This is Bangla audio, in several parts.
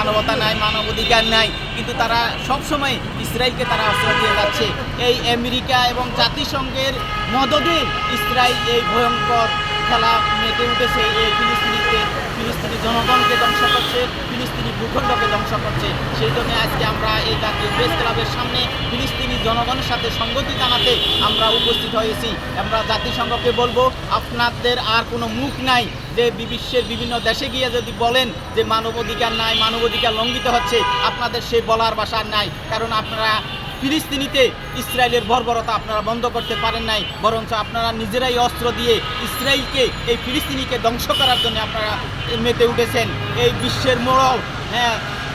মানবতা নাই, মানবাধিকার নাই, কিন্তু তারা সবসময় ইসরায়েলকে তারা আশ্রয় দিয়ে যাচ্ছে। এই আমেরিকা এবং জাতিসংঘের মদদে ইসরায়েল এই ভয়ঙ্কর খেলা মেতে উঠেছে। এই ফিলিস্তিনি জনগণকে ধ্বংস করছে, ফিলিস্তিনি ভূখণ্ডকে ধ্বংস করছে। সেই জন্য আজকে আমরা এই জাতীয় প্রেস ক্লাবের সামনে ফিলিস্তিনি জনগণের সাথে সংগতি জানাতে আমরা উপস্থিত হয়েছি। আমরা জাতিসংঘকে বলবো, আপনাদের আর কোনো মুখ নাই যে বিশ্বের বিভিন্ন দেশে গিয়ে যদি বলেন যে মানবাধিকার নাই, মানবাধিকার লঙ্ঘিত হচ্ছে, আপনাদের সেই বলার ভাষা নাই। কারণ আপনারা ফিলিস্তিনিতে ইসরায়েলের বর্বরতা আপনারা বন্ধ করতে পারেন নাই, বরঞ্চ আপনারা নিজেরাই অস্ত্র দিয়ে ইসরায়েলকে, এই ফিলিস্তিনিকে ধ্বংস করার জন্য আপনারা মেতে উঠেছেন। এই বিশ্বের মোড়ল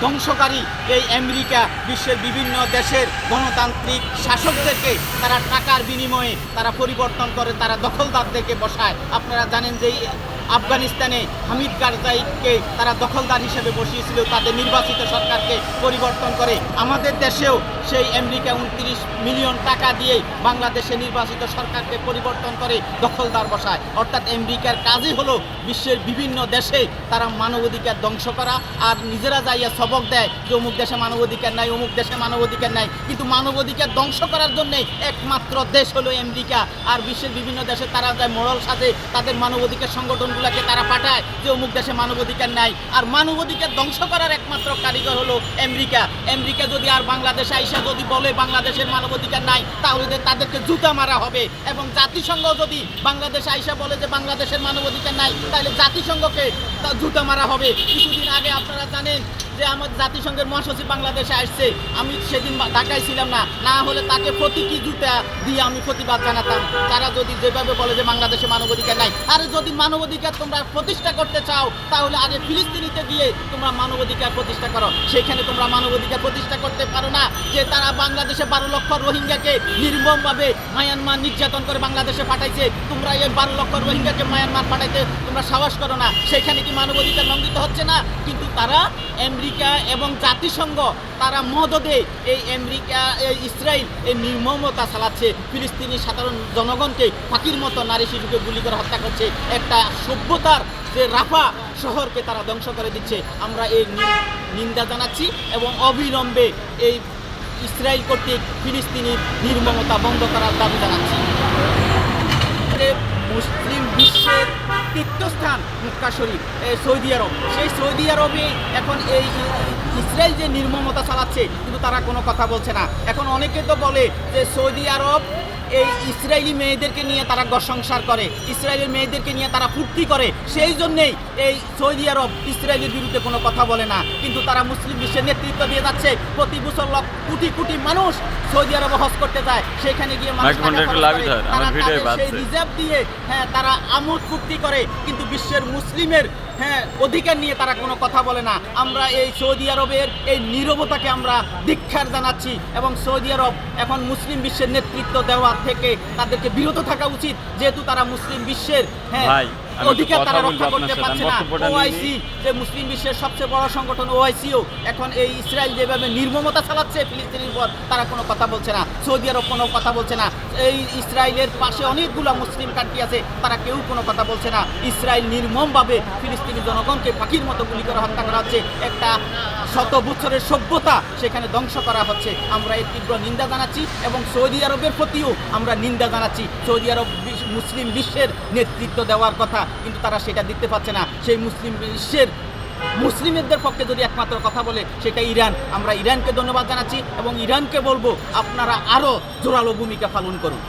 ধ্বংসকারী এই আমেরিকা বিশ্বের বিভিন্ন দেশের গণতান্ত্রিক শাসকদেরকে তারা টাকার বিনিময়ে তারা পরিবর্তন করে, তারা দখলদারদেরকে বসায়। আপনারা জানেন যে আফগানিস্তানে হামিদ কারজাইকে তারা দখলদার হিসেবে বসিয়েছিল, তাদের নির্বাচিত সরকারকে পরিবর্তন করে। আমাদের দেশেও সেই আমেরিকা 29 মিলিয়ন টাকা দিয়ে বাংলাদেশে নির্বাচিত সরকারকে পরিবর্তন করে দখলদার বসায়। অর্থাৎ আমেরিকার কাজই হলো বিশ্বের বিভিন্ন দেশে তারা মানবাধিকার ধ্বংস করা, আর নিজেরা যাইয়া সবক দেয় যে অমুক দেশে মানবাধিকার নাই, অমুক দেশে মানবাধিকার নাই। কিন্তু মানবাধিকার ধ্বংস করার জন্যে একমাত্র দেশ হলো আমেরিকা। আর বিশ্বের বিভিন্ন দেশে তারা যায় মোড়ল সাজে, তাদের মানবাধিকার সংগঠনগুলোকে তারা পাঠায় যে অমুক দেশে মানবাধিকার নাই। আর মানবাধিকার ধ্বংস করার একমাত্র কারিগর হলো আমেরিকা। আমেরিকা যদি আর বাংলাদেশে আইসা যদি বলে বাংলাদেশের মানবাধিকার নাই, তাহলে তাদেরকে জুতা মারা হবে। এবং জাতিসংঘ যদি বাংলাদেশে আইসা বলে যে বাংলাদেশের মানবাধিকার নাই, তাহলে জাতিসংঘকে জুতা মারা হবে। কিছুদিন আগে আপনারা জানেন যে আমাদের জাতিসংঘের মহাসচিব বাংলাদেশে আসছে, আমি সেদিন ঢাকায় ছিলাম না, না হলে তাকে প্রতীকী জুতা দিয়ে আমি প্রতিবাদ জানাতাম। তারা যদি যেভাবে বলে যে বাংলাদেশে মানবাধিকার নাই, আর যদি মানবাধিকার তোমরা প্রতিষ্ঠা করতে চাও, তাহলে আগে ফিলিস্তিনিতে গিয়ে তোমরা মানবাধিকার প্রতিষ্ঠা করো। সেখানে তোমরা মানবাধিকার প্রতিষ্ঠা করতে পারো না। যে তারা বাংলাদেশে 12 লক্ষ রোহিঙ্গাকে নির্মমভাবে মায়ানমার নির্যাতন করে বাংলাদেশে পাঠাইছে, তোমরা এই 12 লক্ষ রোহিঙ্গাকে মায়ানমার পাঠাইতে তোমরা সাহস করো না। সেখানে কি মানবাধিকার লঙ্ঘিত হচ্ছে না? কিন্তু তারা আমেরিকা এবং জাতিসংঘ তারা মদদে এই আমেরিকা, এই ইসরায়েল এই নির্মমতা চালাচ্ছে। ফিলিস্তিনি সাধারণ জনগণকে ফাঁকির মতো নারী শিশুকে গুলি করে হত্যা করছে। একটা সভ্যতার যে রাফা শহরকে তারা ধ্বংস করে দিচ্ছে। আমরা এই নিন্দা জানাচ্ছি এবং অবিলম্বে এই ইসরায়েল কর্তৃক ফিলিস্তিনির নির্মমতা বন্ধ করার দাবি জানাচ্ছি। মুসলিম বিশ্বের তীর্থস্থান মক্কা শরীফ, সৌদি আরব, সেই সৌদি আরবে এখন এই ইসরায়েল যে নির্মমতা চালাচ্ছে, কিন্তু তারা কোনো কথা বলছে না। এখন অনেকে তো বলে যে সৌদি আরব এই ইসরায়েলি মেয়েদেরকে নিয়ে তারা সংসার করে, ইসরায়েলের মেয়েদেরকে নিয়ে তারা ফুর্তি করে, সেই জন্যেই এই সৌদি আরব ইসরায়েলের বিরুদ্ধে কোনো কথা বলে না। কিন্তু তারা মুসলিম বিশ্বের নেতৃত্ব দিয়ে যাচ্ছে। প্রতি বছর কোটি কোটি মানুষ সৌদি আরবে হজ করতে যায়, সেখানে গিয়ে সেই রিজার্ভ দিয়ে তারা আমোদ ফুর্তি করে, কিন্তু বিশ্বের মুসলিমের অধিকার নিয়ে তারা কোনো কথা বলে না। আমরা এই সৌদি আরবের এই নীরবতাকে আমরা ধিক্কার জানাচ্ছি এবং সৌদি আরব এখন মুসলিম বিশ্বের নেতৃত্ব দেওয়া থেকে তাদেরকে বিরত থাকা উচিত, যেহেতু তারা মুসলিম বিশ্বের অধিকার তারা রক্ষা করতে পারছে না। ওআইসি যে মুসলিম বিশ্বের সবচেয়ে বড় সংগঠন, ওআইসিও এখন এই ইসরায়েল যেভাবে নির্মমতা চালাচ্ছে ফিলিস্তিনির উপর, তারা কোনো কথা বলছে না। সৌদি আরব কোনো কথা বলছে না। এই ইসরায়েলের পাশে অনেকগুলো মুসলিম কান্ট্রি আছে, তারা কেউ কোনো কথা বলছে না। ইসরায়েল নির্মমভাবে ফিলিস্তিনি জনগণকে পাখির মতো গুলি করে হত্যা করা হচ্ছে। একটা শত বছরের সভ্যতা সেখানে ধ্বংস করা হচ্ছে। আমরা এর তীব্র নিন্দা জানাচ্ছি এবং সৌদি আরবের প্রতিও আমরা নিন্দা জানাচ্ছি। সৌদি আরব মুসলিম বিশ্বের নেতৃত্ব দেওয়ার কথা, কিন্তু তারা সেটা দিতে পারছে না। সেই মুসলিম বিশ্বের মুসলিমদের পক্ষে যদি একমাত্র কথা বলে সেটা ইরান। আমরা ইরানকে ধন্যবাদ জানাচ্ছি এবং ইরানকে বলবো আপনারা আরও জোরালো ভূমিকা পালন করুন।